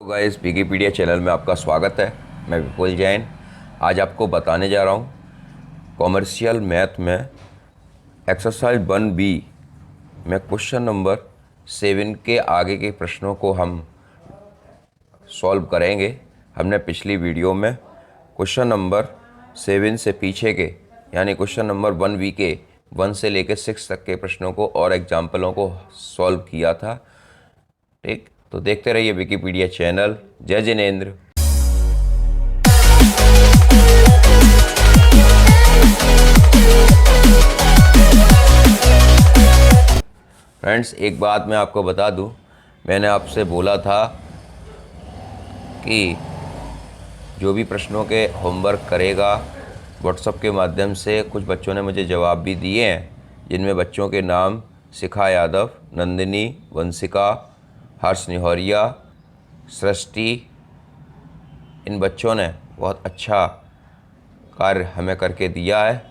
तो guys Wikipedia channel में आपका स्वागत है। मैं विपुल जैन आज आपको बताने जा रहा हूँ कॉमर्शियल मैथ में एक्सरसाइज 1B में क्वेश्चन नंबर 7 के आगे के प्रश्नों को हम सॉल्व करेंगे। हमने पिछली वीडियो में क्वेश्चन नंबर 7 से पीछे के यानी क्वेश्चन नंबर 1B के 1 से लेकर 6 तक के प्रश्नों को और एग्जाम्पलों को सॉल्व किया था। ठीक, तो देखते रहिए विकिपीडिया चैनल। जय जिनेंद्र। फ्रेंड्स, एक बात मैं आपको बता दूं, मैंने आपसे बोला था कि जो भी प्रश्नों के होमवर्क करेगा व्हाट्सएप के माध्यम से, कुछ बच्चों ने मुझे जवाब भी दिए हैं, जिनमें बच्चों के नाम शिखा यादव, नंदिनी, वंशिका, हर्ष निहौरिया, सृष्टि। इन बच्चों ने बहुत अच्छा कार्य हमें करके दिया है।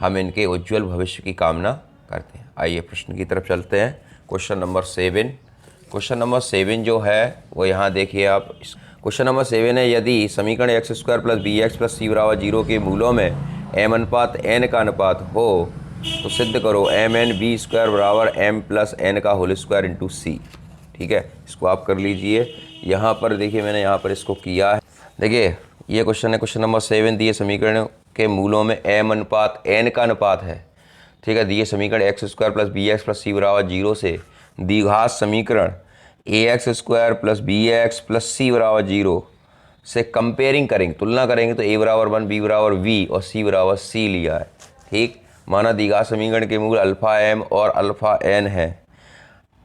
हम इनके उज्जवल भविष्य की कामना करते हैं। आइए प्रश्न की तरफ चलते हैं। Question number 7। क्वेश्चन नंबर 7 जो है वो यहाँ देखिए आप। क्वेश्चन नंबर 7 है, यदि समीकरण x square plus B x plus सी बराबर 0 के मूलों में एम अनुपात एन का अनुपात हो तो सिद्ध करो एम एन बी स्क्वायर बराबर एम प्लस एन का होल स्क्वायर इंटू सी। ठीक है, इसको आप कर लीजिए। यहाँ पर देखिए, मैंने यहाँ पर इसको किया है। देखिए, ये क्वेश्चन है, क्वेश्चन नंबर 7 दिए समीकरण के मूलों में एम अनुपात एन का अनुपात है। ठीक है, दिए समीकरण x square plus B x plus सी बराबर 0 से द्विघात समीकरण ए x square plus B x plus सी बराबर 0 से कंपेयरिंग करेंगे, तुलना करेंगे तो ए बराबर 1, बी बराबर वी और सी बराबर सी लिया है। ठीक, माना द्विघात समीकरण के मूल अल्फ़ा एम और अल्फ़ा एन है,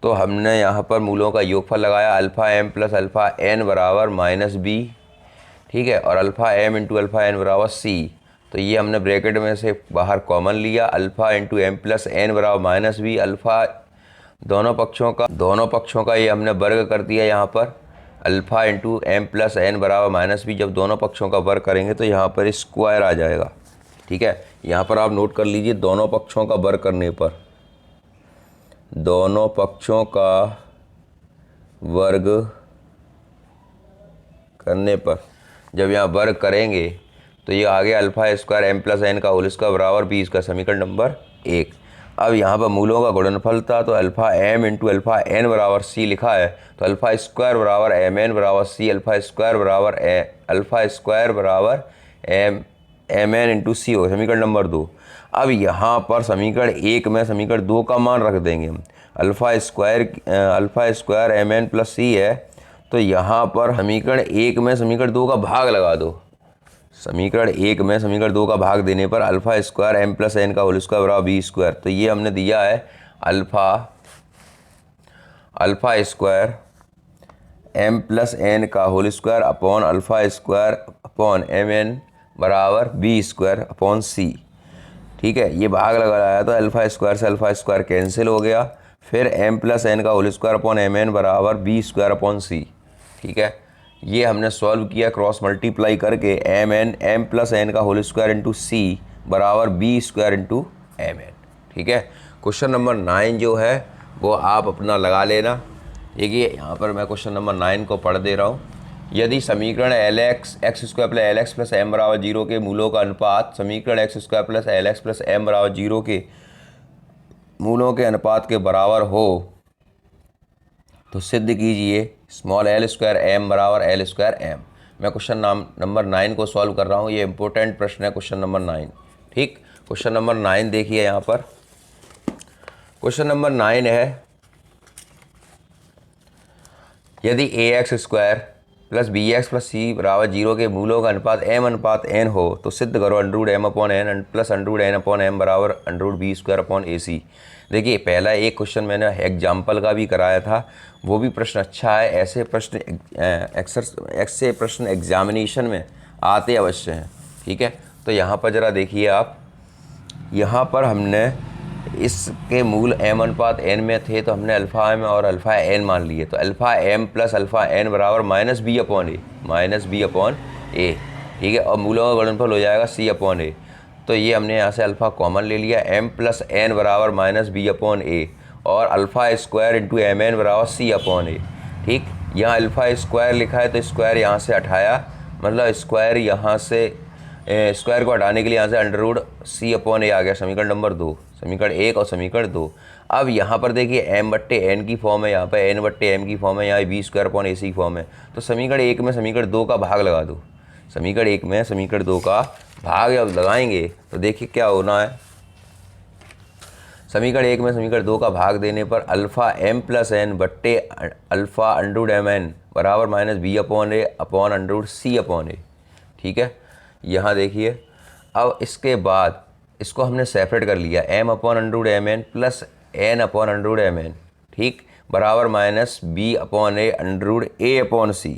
तो हमने यहाँ पर मूलों का योगफल लगाया alpha m plus alpha n बराबर माइनस बी। ठीक है, और alpha m into alpha n बराबर सी। तो ये हमने ब्रैकेट में से बाहर कॉमन लिया, alpha into m plus n बराबर माइनस बी। अल्फ़ा दोनों पक्षों का ये हमने वर्ग कर दिया यहाँ पर। Alpha into m plus n बराबर माइनस बी, जब दोनों पक्षों का वर्ग करेंगे तो यहाँ पर स्क्वायर आ जाएगा। ठीक है, यहाँ पर आप नोट कर लीजिए, दोनों पक्षों का वर्ग करने पर, दोनों पक्षों का वर्ग करने पर जब यहाँ वर्ग करेंगे तो ये आ गया alpha square M plus N का होल स्क्वायर बराबर बी का समीकरण नंबर 1। अब यहाँ पर मूलों का गुणनफल था, तो alpha m into alpha n बराबर सी लिखा है, तो अल्फ़ा स्क्वायर बराबर एम एन बराबर सी, अल्फ़ा स्क्वायर बराबर एम एन इंटू सी हो समीकरण नंबर 2। अब यहाँ पर समीकरण 1 में समीकरण 2 का मान रख देंगे हम। Alpha square M N plus C है, तो यहाँ पर समीकरण 1 में समीकरण 2 का भाग लगा दो। समीकरण 1 में समीकरण 2 का भाग देने पर alpha square M plus N का होल स्क्वायर बराबर बी स्क्वायर। तो ये हमने दिया है alpha square M plus N का whole square upon alpha square upon M N बराबर बी स्क्वायर अपॉन सी। ठीक है, ये भाग लगाया तो अल्फ़ा स्क्वायर से अल्फ़ा स्क्वायर कैंसिल हो गया, फिर एम प्लस एन का whole square upon M N बराबर बी स्क्वायर अपॉन सी। ठीक है, ये हमने सॉल्व किया क्रॉस मल्टीप्लाई करके, एम प्लस एन का होल स्क्वायर इंटू सी बराबर B square into m n. ठीक है, क्वेश्चन नंबर 9 जो है वो आप अपना लगा लेना। देखिए, यहाँ पर मैं क्वेश्चन नंबर 9 को पढ़ दे रहा हूँ। यदि समीकरण x square plus l x plus m बराबर 0 के मूलों का अनुपात समीकरण x square plus l x plus m बराबर 0 के मूलों के अनुपात के बराबर हो तो सिद्ध कीजिए स्मॉल एल स्क्वायर एम बराबर एल स्क्वायर एम। मैं क्वेश्चन नंबर 9 को सॉल्व कर रहा हूँ। ये इंपॉर्टेंट प्रश्न है क्वेश्चन नंबर 9। ठीक, क्वेश्चन नंबर 9 देखिए यहाँ पर। क्वेश्चन नंबर 9 है, यदि A x square plus B x plus सी बराबर 0 के मूलों का अनुपात एम अनुपात एन हो तो सिद्ध करो under root m upon N plus under root n upon m बराबर under root b square upon a c. देखिए, पहला एक क्वेश्चन मैंने एग्जाम्पल का भी कराया था, वो भी प्रश्न अच्छा है। ऐसे प्रश्न एग्जामिनेशन में आते अवश्य हैं। ठीक है, तो यहाँ पर ज़रा देखिए आप, यहाँ पर हमने इसके मूल एम अनुपात एन में थे, तो हमने अल्फ़ा एम और अल्फ़ा एन मान लिए, तो alpha m plus alpha n बराबर माइनस बी अपॉन ए। ठीक है, और मूलों का गुणनफल हो जाएगा सी अपॉन ए। तो ये हमने यहाँ से अल्फ़ा कॉमन ले लिया, एम प्लस एन बराबर माइनस बी अपॉन ए, और alpha square into m N बराबर सी अपॉन ए। ठीक, यहाँ अल्फ़ा स्क्वायर लिखा है तो स्क्वायर यहाँ से हटाया, मतलब स्क्वायर यहाँ से स्क्वायर को हटाने के लिए यहाँ से अंडर रूट सी अपॉन ए आ गया, समीकरण नंबर 2, समीकरण 1 और समीकरण 2। अब यहाँ पर देखिए एम बट्टे एन की फॉर्म है, यहाँ पर एन बट्टे एम की फॉर्म है, यहाँ बी स्क्वायर अपॉन ए सी की फॉर्म है। तो समीकरण 1 में समीकरण 2 का भाग लगा दो, समीकरण 1 में समीकरण 2 का भाग जब लगाएंगे तो देखिए क्या होना है। समीकरण 1 में समीकरण 2 का भाग देने पर अल्फ़ा एम प्लस एन बट्टे alpha under root m N बराबर minus B upon a upon under root c upon a. ठीक है, यहाँ देखिए अब इसके बाद इसको हमने सेपरेट कर लिया, m upon under root m N plus n upon under root m n, ठीक, बराबर minus B upon a under root a upon सी।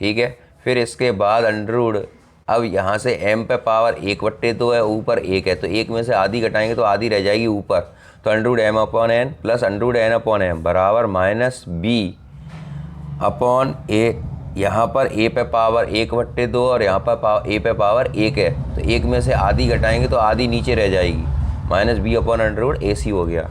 ठीक है, फिर इसके बाद अंडर रूट, अब यहाँ से m पे पावर 1/2 है, ऊपर 1 है तो 1 में से आधी घटाएंगे तो आधी रह जाएगी ऊपर, तो under root M upon N plus under root N upon m बराबर माइनस बी अपॉन ए, यहाँ पर a पे पावर 1/2 और यहाँ पर a पे पावर 1 है तो 1 में से आधी घटाएंगे तो आधी नीचे रह जाएगी, minus B upon under root A C हो गया।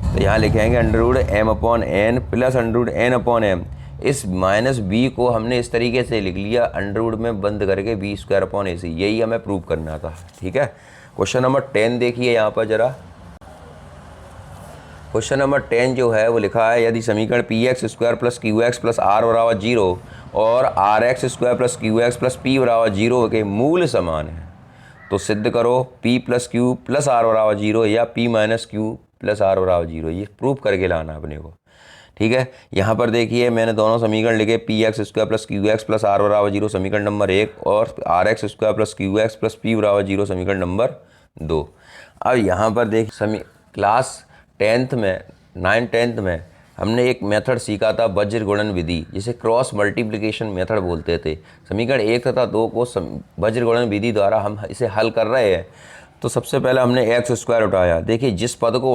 तो यहाँ लिखेंगे under root M upon N plus under root N upon M. इस माइनस बी को हमने इस तरीके से लिख लिया अंडर रूट में बंद करके बी स्क्वायर अपॉन ए सी, यही हमें प्रूव करना था। ठीक है, क्वेश्चन नंबर 10 देखिए यहाँ पर जरा। क्वेश्चन नंबर 10 जो है वो लिखा है, यदि समीकरण p x square plus q x plus r बराबर 0 और r x square plus q x plus p बराबर 0 के मूल समान है तो सिद्ध करो p plus q plus r बराबर 0 या p minus q plus r बराबर 0, ये प्रूव करके लाना अपने को। ठीक है, यहाँ पर देखिए मैंने दोनों समीकरण लिखे, p x square plus q x plus r बराबर 0 समीकरण नंबर 1 और r x square plus q x plus p बराबर 0 समीकरण नंबर 2। अब यहाँ पर देखिए क्लास 10th में 9th में हमने एक मेथड सीखा था वज्र गुणन विधि, जिसे क्रॉस मल्टीप्लिकेशन मेथड बोलते थे। समीकरण 1 तथा 2 को वज्र गुणन विधि द्वारा हम इसे हल कर रहे हैं। तो सबसे पहले हमने एक्स स्क्वायर उठाया, देखिए जिस पद को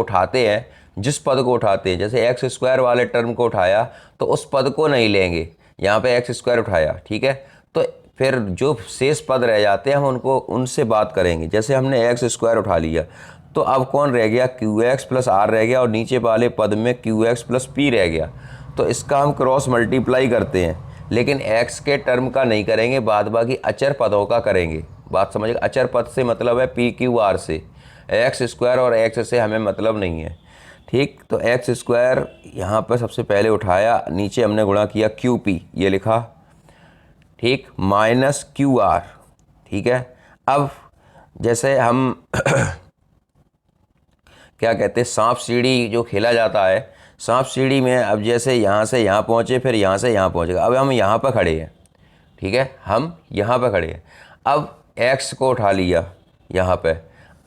उठाते हैं जैसे एक्स स्क्वायर वाले टर्म को उठाया तो उस पद को नहीं लेंगे, यहाँ पे एक्स स्क्वायर उठाया, ठीक है, तो फिर जो शेष पद रह जाते हैं हम उनसे बात करेंगे। जैसे हमने एक्स स्क्वायर उठा लिया तो अब कौन रह गया, क्यू एक्स प्लस आर रह गया और नीचे वाले पद में क्यू एक्स प्लस पी रह गया। तो इसका हम क्रॉस मल्टीप्लाई करते हैं, लेकिन एक्स के टर्म का नहीं करेंगे, बाद बाकी अचर पदों का करेंगे। बात समझिए, अचर पद से मतलब है पी क्यू आर से, एक्स स्क्वायर और एक्स से हमें मतलब नहीं है। ठीक, तो एक्स स्क्वायर यहाँ पर सबसे पहले उठाया, नीचे हमने गुणा किया क्यू पी, ये लिखा, ठीक, माइनस क्यू आर। ठीक है, अब जैसे हम क्या कहते हैं, सांप सीढ़ी जो खेला जाता है, सांप सीढ़ी में अब जैसे यहाँ से यहाँ पहुँचे फिर यहाँ से यहाँ पहुँचेगा। अब हम यहाँ पर खड़े हैं, ठीक है, हम यहाँ पर खड़े हैं, अब एक्स को उठा लिया यहाँ पे,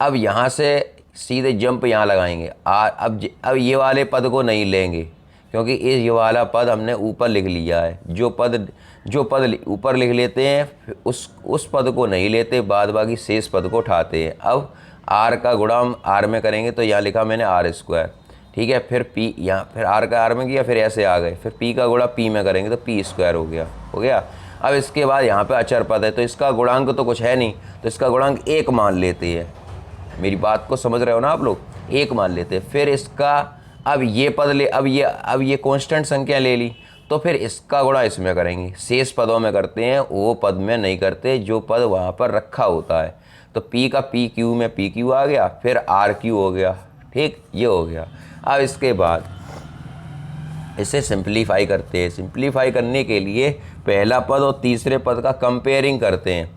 अब यहाँ से सीधे जंप यहाँ लगाएंगे। अब ये वाले पद को नहीं लेंगे क्योंकि ये वाला पद हमने ऊपर लिख लिया है। जो पद ऊपर लिख लेते हैं उस पद को नहीं लेते, बाद बाकी शेष पद को उठाते हैं। अब आर का गुणा हम आर में करेंगे तो यहाँ लिखा मैंने आर स्क्वायर, ठीक है, फिर पी, यहाँ फिर आर का आर में किया, फिर ऐसे आ गए, फिर पी का गुणा पी में करेंगे तो पी स्क्वायर हो गया। अब इसके बाद यहाँ पे अचर पद है तो इसका गुणांक तो कुछ है नहीं, तो इसका गुणांक 1 मान लेते हैं। मेरी बात को समझ रहे हो ना आप लोग, 1 मान लेते हैं। फिर इसका अब ये पद ले, अब ये कांस्टेंट संख्या ले ली तो फिर इसका गुणा इसमें करेंगे। शेष पदों में करते हैं, वो पद में नहीं करते जो पद वहाँ पर रखा होता है। तो पी का पी क्यू में पी क्यू आ गया, फिर आर क्यू हो गया, ठीक, ये हो गया। अब इसके बाद इसे सिंप्लीफाई करते हैं। सिंप्लीफाई करने के लिए पहला पद और तीसरे पद का कंपेयरिंग करते हैं।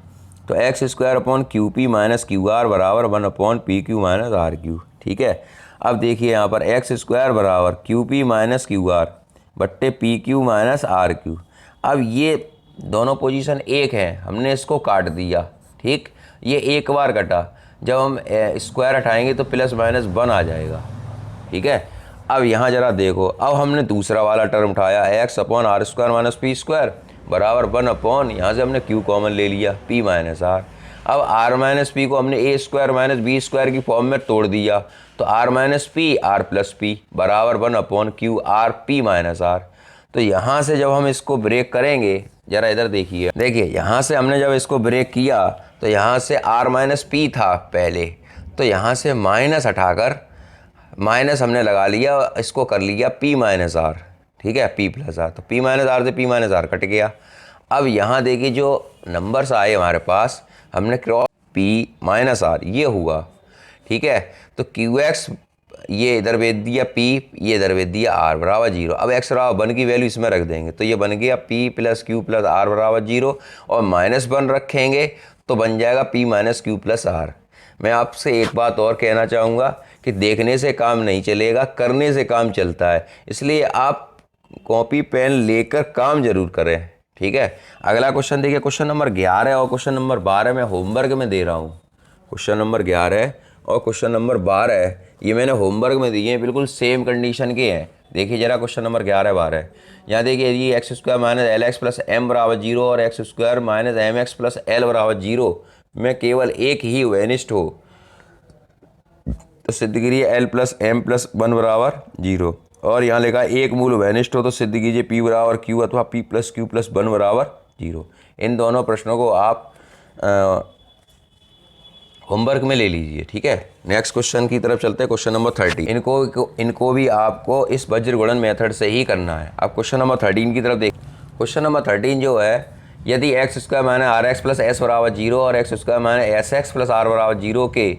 तो X square upon Q P minus Q R बराबर 1 upon P Q minus R Q, ठीक है। अब देखिए यहाँ पर एक्स स्क्वायर बराबर Q P minus Q R बट्टे P Q minus R Q. अब ये दोनों पोजीशन एक हैं, हमने इसको काट दिया, ठीक, ये एक बार कटा, जब हम स्क्वायर हटाएंगे तो प्लस माइनस 1 आ जाएगा, ठीक है। अब यहाँ जरा देखो, अब हमने दूसरा वाला टर्म उठाया, x upon r square minus p square बराबर 1 अपॉन, यहाँ से हमने क्यू कॉमन ले लिया, पी माइनस आर। अब आर माइनस पी को हमने a square minus b square की फॉर्म में तोड़ दिया, तो r minus p r plus p बराबर 1 upon q r p minus r. तो यहाँ से जब हम इसको ब्रेक करेंगे, जरा इधर देखिए, यहाँ से हमने जब इसको ब्रेक किया तो यहाँ से आर माइनस पी था पहले, तो यहाँ से माइनस हटाकर माइनस हमने लगा लिया, इसको कर लिया पी माइनस आर, ठीक है, पी प्लस आर, तो पी माइनस आर से पी माइनस आर कट गया। अब यहाँ देखिए जो नंबर्स आए हमारे पास, हमने क्रॉस पी माइनस आर ये हुआ, ठीक है। तो क्यू एक्स ये इधर भेज दिया पी, ये इधर भेज दिया आर बराबर 0। अब एक्स बराबर 1 की वैल्यू इसमें रख देंगे तो ये बन गया p plus q plus r बराबर 0, और -1 रखेंगे तो बन जाएगा p minus q plus r. मैं आपसे एक बात और कहना चाहूँगा कि देखने से काम नहीं चलेगा, करने से काम चलता है, इसलिए आप कॉपी पेन लेकर काम जरूर करें, ठीक है। अगला क्वेश्चन देखिए, क्वेश्चन नंबर 11 और क्वेश्चन नंबर 12 मैं होमवर्क में दे रहा हूँ। क्वेश्चन नंबर 11 और क्वेश्चन नंबर 12 ये मैंने होमवर्क में दिए हैं, बिल्कुल सेम कंडीशन के हैं। देखिए जरा क्वेश्चन नंबर 11-12 यहाँ देखिए, ये x square minus l x plus m बराबर 0 और x square minus m x plus l बराबर 0 में केवल एक ही वेनिस्ट हो तो सिद्ध कीजिए एल प्लस एम प्लस 1 बराबर 0। और यहाँ लिखा है एक मूल वेनिस्ट हो तो सिद्ध कीजिए पी बराबर क्यू अथवा पी प्लस क्यू प्लस 1 बराबर 0। इन दोनों प्रश्नों को आप होमवर्क में ले लीजिए, ठीक है। नेक्स्ट क्वेश्चन की तरफ चलते हैं, क्वेश्चन नंबर 13। इनको भी आपको इस वज्र गुणन मेथड से ही करना है। आप क्वेश्चन नंबर 13 की तरफ देख। क्वेश्चन नंबर 13 जो है, यदि x square minus r x plus s बराबर 0 और x square minus s x plus r बराबर 0 के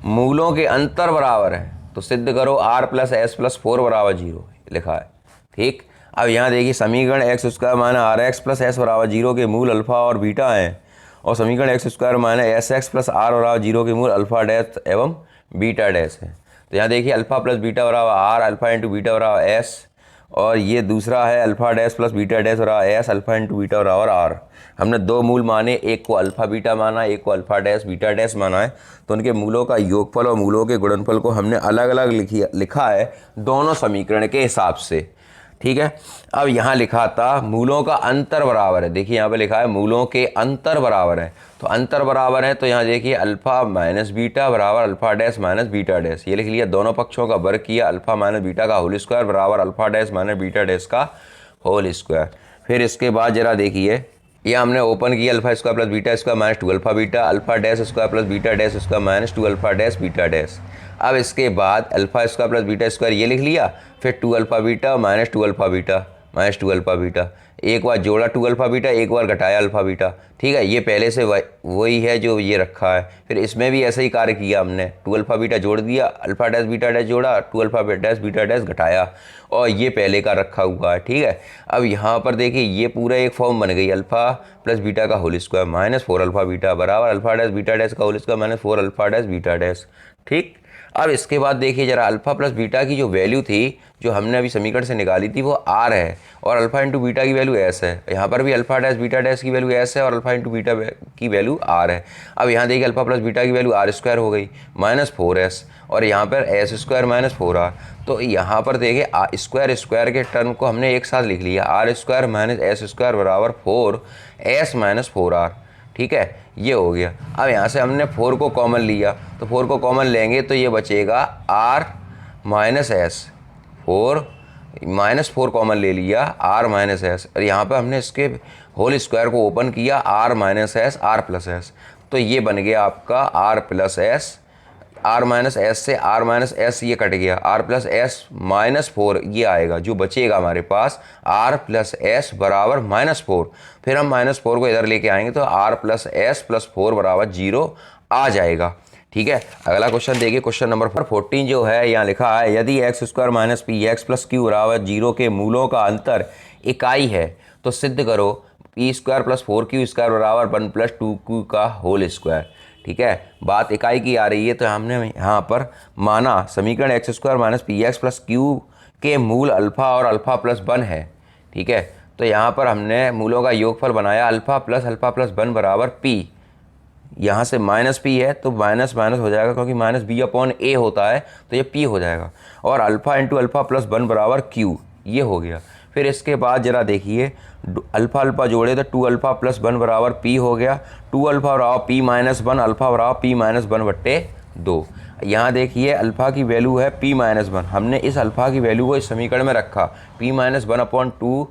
मूलों के अंतर बराबर है तो सिद्ध करो आर प्लस एस प्लस 4 बराबर 0 लिखा है, ठीक। अब यहाँ देखिए समीकरण x square minus r x plus s बराबर 0 के मूल अल्फा और बीटा हैं, और समीकरण x square minus s x plus r बराबर 0 के मूल अल्फा डैश एवं बीटा डैश है। तो यहाँ देखिए अल्फा प्लस बीटा बराबर आर, अल्फा इंटू बीटा बराबर एस, और ये दूसरा है alpha dash plus beta dash बराबर एस, अल्फा इंटू बीटा बराबर आर। हमने दो मूल माने, एक को अल्फा बीटा माना, एक को अल्फा डैश बीटा डैश माना है, तो उनके मूलों का योगफल और मूलों के गुणनफल को हमने अलग अलग लिखा है दोनों समीकरण के हिसाब से, ठीक है। अब यहाँ लिखा था मूलों का अंतर बराबर है, देखिए यहाँ पे लिखा है मूलों के अंतर बराबर है, तो अंतर बराबर है तो यहाँ देखिए अल्फा माइनस बीटा बराबर alpha dash minus beta dash, ये लिख लिया। दोनों पक्षों का वर्ग किया, अल्फा माइनस बीटा का होल स्क्वायर बराबर alpha dash minus beta dash का होल स्क्वायर। फिर इसके बाद जरा देखिए, ये हमने ओपन किया alpha square plus beta square minus 2 alpha beta, alpha dash square plus beta dash square minus 2 alpha dash beta dash. अब इसके बाद alpha square plus beta square ये लिख लिया, फिर 2 alpha beta minus 2 alpha beta minus 2 alpha beta, एक बार जोड़ा 2 alpha beta, एक बार घटाया अल्फा बीटा, ठीक है। ये पहले से वही है जो ये रखा है। फिर इसमें भी ऐसा ही कार्य किया हमने, 2 अल्फा बीटा जोड़ दिया, अल्फा डैश बीटा डैश जोड़ा, 2 अल्फा डैश बीटा डैश घटाया, और ये पहले का रखा हुआ है, ठीक है। अब यहाँ पर देखिए ये पूरा एक फॉर्म बन गई, अल्फा प्लस बीटा का whole square minus 4 alpha beta बराबर अल्फा डैश बीटा डैश का whole square minus 4 alpha dash beta dash, ठीक। अब इसके बाद देखिए जरा अल्फा प्लस बीटा की जो वैल्यू थी जो हमने अभी समीकरण से निकाली थी वो आर है, और अल्फा इंटू बीटा की वैल्यू एस है। यहाँ पर भी अल्फा डैश बीटा डैश की वैल्यू एस है और अल्फा इंटू बीटा की वैल्यू आर है। अब यहाँ देखिए अल्फा प्लस बीटा की वैल्यू आर स्क्वायर हो गई माइनस 4s, और यहाँ पर एस स्क्वायर माइनस 4r। तो यहाँ पर देखिए स्क्वायर स्क्वायर के टर्म को हमने एक साथ लिख लिया, r square minus s square बराबर 4s माइनस 4r, ठीक है, ये हो गया। अब यहाँ से हमने 4 को कॉमन लिया, तो 4 को कॉमन लेंगे तो ये बचेगा r minus S, 4 minus 4 common ले लिया, r माइनस एस, और यहाँ पे हमने इसके होल स्क्वायर को ओपन किया, r minus S r plus S, तो ये बन गया आपका r plus S, r minus S से r माइनस एस ये कट गया, r प्लस एस माइनस 4 ये आएगा, जो बचेगा हमारे पास r प्लस एस बराबर माइनस 4। फिर हम माइनस 4 को इधर लेके आएंगे तो r प्लस एस प्लस 4 बराबर 0 आ जाएगा, ठीक है। अगला क्वेश्चन देखिए, क्वेश्चन नंबर 14 जो है यहाँ लिखा है, यदि x square minus P x plus Q बराबर 0 के मूलों का अंतर इकाई है तो सिद्ध करो P square plus 4 Q square बराबर 1 प्लस 2 का होल स्क्वायर, ठीक है। बात इकाई की आ रही है तो हमने यहाँ पर माना समीकरण x square minus P x plus Q के मूल अल्फा और अल्फा प्लस 1 है, ठीक है। तो यहाँ पर हमने मूलों का योगफल बनाया अल्फा प्लस 1 बराबर पी, यहाँ से माइनस पी है तो माइनस माइनस हो जाएगा क्योंकि माइनस बी अपॉन ए होता है तो ये पी हो जाएगा, और अल्फा इंटू अल्फा प्लस 1 बराबर क्यू, ये हो गया। फिर इसके बाद जरा देखिए अल्फा अल्फा जोड़े तो 2 अल्फा प्लस 1 बराबर पी हो गया, 2 अल्फा बराबर पी माइनस 1, अल्फा बराबर पी माइनस 1 बट्टे 2। यहाँ देखिए अल्फा की वैल्यू है पी माइनस 1, हमने इस अल्फा की वैल्यू को इस समीकरण में रखा, पी माइनस 1 अपॉन 2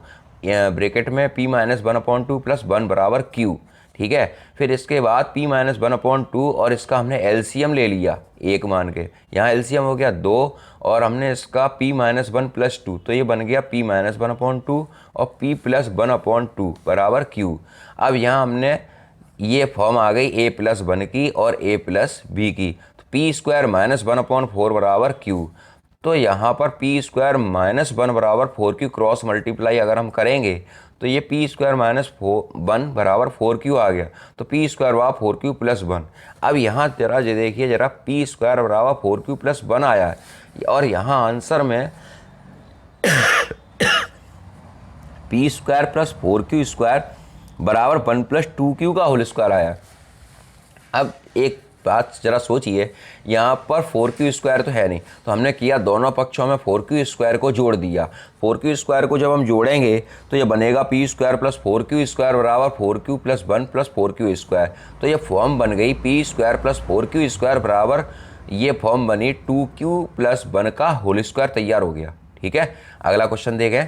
ब्रैकेट में पी माइनस 1 अपॉन 2 प्लस 1 बराबर क्यू, ठीक है। फिर इसके बाद p माइनस 1/2 और इसका हमने एलसीएम ले लिया 1 मान के, यहाँ एलसीएम हो गया 2 और हमने इसका p माइनस 1 प्लस 2, तो ये बन गया p माइनस 1/2 और p प्लस 1/2 बराबर q। अब यहाँ हमने ये फॉर्म आ गई a प्लस 1 की और a प्लस b की, तो p स्क्वायर माइनस 1/4 बराबर q। तो यहाँ पर p स्क्वायर माइनस 1 बराबर 4q क्रॉस मल्टीप्लाई अगर हम करेंगे तो ये p स्क्वायर माइनस 1 बराबर 4q आ गया, तो p स्क्वायर बराबर 4q प्लस 1। अब यहाँ जरा देखिए जरा, p स्क्वायर बराबर 4q प्लस 1 आया है और यहाँ आंसर में p square plus 4q square बराबर 1 प्लस 2q का होल स्क्वायर आया। अब एक बात जरा सोचिए, यहाँ पर 4q स्क्वायर तो है नहीं, तो हमने किया दोनों पक्षों में 4q स्क्वायर को जोड़ दिया। 4q स्क्वायर को जब हम जोड़ेंगे तो ये बनेगा p square plus 4q square बराबर 4q plus 1 plus 4q square. तो ये फॉर्म बन गई p square plus 4q square बराबर, ये फॉर्म बनी 2q प्लस 1 का होल स्क्वायर तैयार हो गया। ठीक है, अगला क्वेश्चन देखें।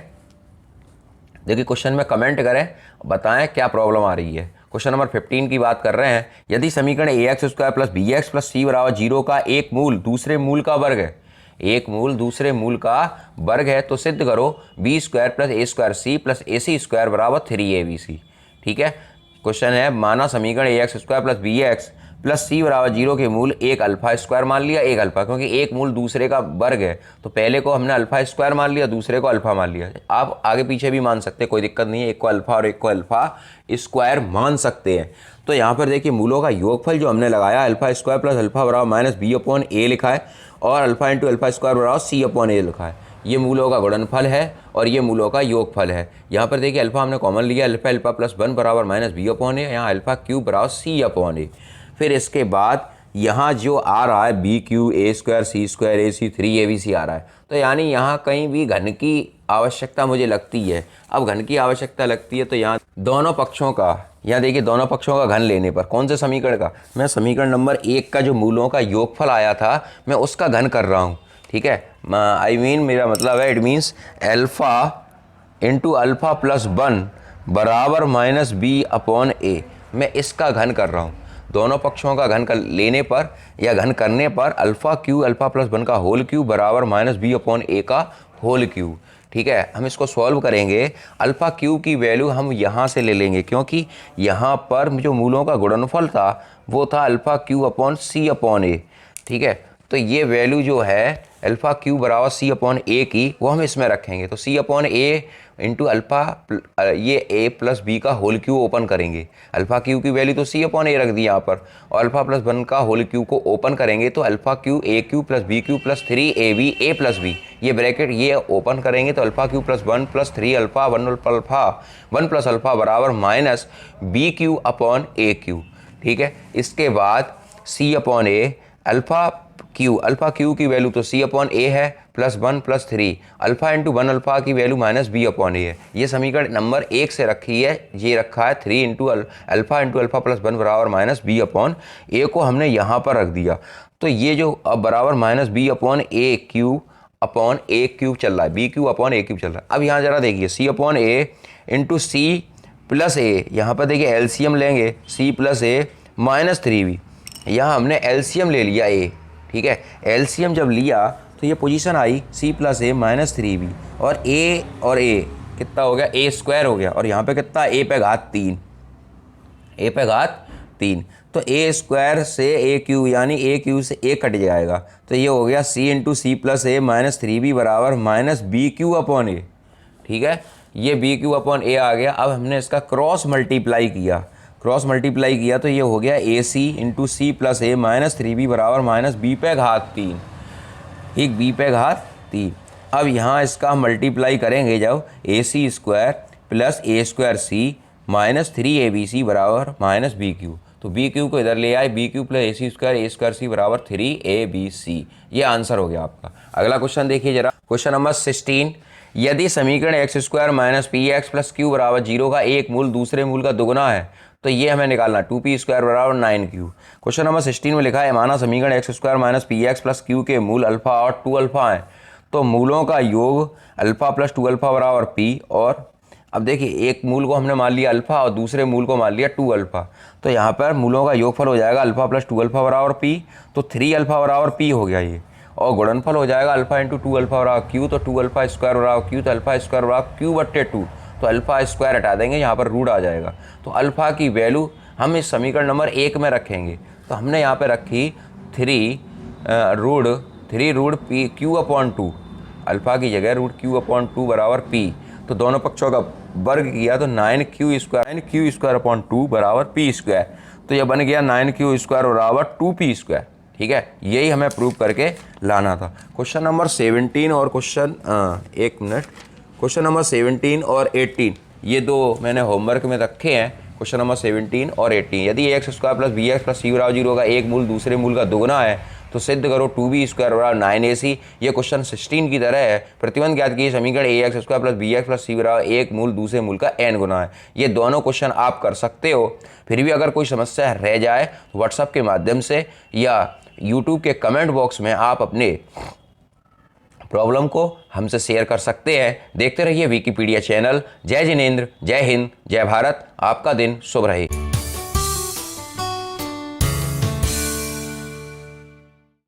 देखिए क्वेश्चन में कमेंट करें, बताएं क्या प्रॉब्लम आ रही है। क्वेश्चन नंबर 15 की बात कर रहे हैं। यदि समीकरण ax square plus B x plus सी बराबर 0 का एक मूल दूसरे मूल का वर्ग है, एक मूल दूसरे मूल का वर्ग है, तो सिद्ध करो b square plus a square c plus a c square बराबर 3ab। ठीक है, क्वेश्चन है माना समीकरण ax square plus B x plus सी बराबर 0 के मूल एक अल्फा स्क्वायर मान लिया, एक अल्फा, क्योंकि एक मूल दूसरे का वर्ग है तो पहले को हमने अल्फा स्क्वायर मान लिया, दूसरे को अल्फा मान लिया। आप आगे पीछे भी मान सकते हैं, कोई दिक्कत नहीं है, एक को अल्फा और एक को अल्फा स्क्वायर मान सकते हैं। तो यहाँ पर देखिए मूलों का योगफल जो हमने लगाया, अल्फा स्क्वायर प्लस अल्फा बराबर माइनस बी अपॉन ए लिखा है और अल्फा इंटू अल्फा स्क्वायर बराबर सी अपॉन ए लिखा है। ये मूलों का गुणनफल है और ये मूलों का योगफल है। यहाँ पर देखिए अल्फा हमने कॉमन लिया, अल्फा अल्फा प्लस 1 बराबर माइनस बी अपॉन ए, यहाँ अल्फा क्यूब बराबर सी अपॉन ए। फिर इसके बाद यहाँ जो आ रहा है b cube a square c square a c 3abc आ रहा है, तो यानी यहाँ कहीं भी घन की आवश्यकता मुझे लगती है। अब घन की आवश्यकता लगती है तो यहाँ दोनों पक्षों का, यहाँ देखिए दोनों पक्षों का घन लेने पर, कौन से समीकरण का, मैं समीकरण नंबर 1 का जो मूलों का योगफल आया था मैं उसका घन कर रहा हूँ। ठीक है, मेरा मतलब है it means alpha into alpha plus 1 बराबर माइनस बी अपॉन ए, मैं इसका घन कर रहा हूँ। दोनों पक्षों का घन कर लेने पर या घन करने पर अल्फ़ा क्यू अल्फ़ा प्लस 1 का होल क्यू बराबर माइनस बी अपॉन ए का होल क्यू। ठीक है, हम इसको सॉल्व करेंगे। अल्फ़ा क्यू की वैल्यू हम यहाँ से ले लेंगे, क्योंकि यहाँ पर जो मूलों का गुणनफल था वो था alpha Q upon C upon a. ठीक है, तो ये वैल्यू जो है अल्फ़ा क्यू बराबर सी अपॉन ए की, वो हम इसमें रखेंगे। तो सी अपॉन ए इंटू अल्फ़ा, ये ए प्लस बी का होल क्यू ओपन करेंगे। अल्फ़ा क्यू की वैल्यू तो सी अपॉन ए रख दी यहाँ पर, और अल्फ़ा प्लस 1 का होल क्यू को ओपन करेंगे तो alpha cube a cube plus b cube plus 3ab a plus b, ये ब्रैकेट ये ओपन करेंगे तो अल्फ़ा क्यू प्लस 1 प्लस 3 अल्फ़ा 1 प्लस अल्फ़ा बराबर minus b cube upon a cube. ठीक है, इसके बाद c upon a alpha cube की वैल्यू तो सी अपॉन ए है प्लस 1 प्लस 3 अल्फ़ा इंटू 1 अल्फ़ा की value minus B upon a है। ये समीकरण नंबर 1 से रखी है, ये रखा है 3 इंटू अल्फ़ा प्लस 1 बराबर माइनस बी अपॉन ए को हमने यहाँ पर रख दिया। तो ये जो अब बराबर minus B upon a Q चल रहा है, b cube upon a Q चल रहा है। अब यहाँ जरा देखिए सी अपॉन ए इंटू सी प्लस ए, यहाँ पर देखिए एलसीएम लेंगे सी प्लस ए माइनस 3b, यहाँ हमने एलसीएम ले लिया ए। ठीक है, एलसीएम जब लिया तो ये पोजीशन आई सी प्लस ए माइनस 3b और ए कितना हो गया, ए स्क्वायर हो गया, और यहाँ पे कितना ए पे घात 3, तो ए स्क्वायर से ए क्यू, यानी ए क्यू से ए कट जाएगा, तो ये हो गया सी इंटू सी प्लस ए माइनस 3b बराबर minus b cube upon a. ठीक है, ये बी क्यू अपॉन ए आ गया। अब हमने इसका क्रॉस मल्टीप्लाई किया तो ये हो गया ए सी इंटू सी प्लस ए माइनस 3b बराबर माइनस बी पे घात 3, एक बी पे घात 3। अब यहाँ इसका मल्टीप्लाई करेंगे जब ए c square plus a square C minus 3abc बराबर माइनस बी क्यू, तो बी क्यू को इधर ले आए, B cube plus a square सी बराबर 3abc। ये आंसर हो गया आपका। अगला क्वेश्चन देखिए जरा, क्वेश्चन नंबर 16। यदि समीकरण x square minus P x plus Q बराबर 0 का एक मूल दूसरे मूल का दुगुना है, तो ये हमें निकालना 2p स्क्वायर बराबर 9q। क्वेश्चन नंबर 16 में लिखा है माना समीकरण x square minus P x plus Q के मूल अल्फा और 2 अल्फा हैं, तो मूलों का योग अल्फा प्लस 2 अल्फा बराबर p और अब देखिए एक मूल को हमने मान लिया अल्फ़ा और दूसरे मूल को मान लिया 2 अल्फ़ा, तो यहाँ पर मूलों का योगफल हो जाएगा अल्फ़ा प्लस 2 अल्फ़ा बराबर पी, तो 3 अल्फ़ा बराबर पी हो गया ये, और गुणनफल हो जाएगा अल्फ़ा इंटू 2 अल्फ़ा बराबर क्यू, तो 2 अल्फ़ा स्क्वायर बराबर क्यू, तो अल्फ़ा स्क्वायर बराबर क्यू बट्टे 2, तो अल्फ़ा स्क्वायर हटा देंगे, यहाँ पर रूट आ जाएगा, तो अल्फ़ा की वैल्यू हम इस समीकरण नंबर 1 में रखेंगे, तो हमने यहाँ पर रखी 3 root p q upon 2, alpha की जगह रूट क्यू अपॉन 2 बराबर पी, तो दोनों पक्षों का वर्ग किया तो 9q स्क्वायर अपॉन 2 बराबर पी स्क्वायर, तो यह बन गया 9q स्क्वायर बराबर 2p स्क्वायर। ठीक है, यही हमें प्रूव करके लाना था। क्वेश्चन नंबर 17 और क्वेश्चन नंबर 17 और 18 ये दो मैंने होमवर्क में रखे हैं, क्वेश्चन नंबर 17 और 18। यदि x square plus B x plus सी बराबर 0 का एक मूल दूसरे मूल का दुगना है तो सिद्ध करो 2b स्क्वायर बराबर 9ac। ये क्वेश्चन 16 की तरह है। प्रतिबंध ज्ञात कीजिए समीकरण ए x square plus B x plus सी बराबर एक मूल दूसरे मूल का n गुना है। ये दोनों क्वेश्चन आप कर सकते हो। फिर भी अगर कोई समस्या रह जाए तो व्हाट्सएप के माध्यम से या यूट्यूब के कमेंट बॉक्स में आप अपने प्रॉब्लम को हमसे शेयर कर सकते हैं। देखते रहिए विकिपीडिया चैनल। जय जिनेंद्र, जय हिंद, जय भारत। आपका दिन शुभ रहे।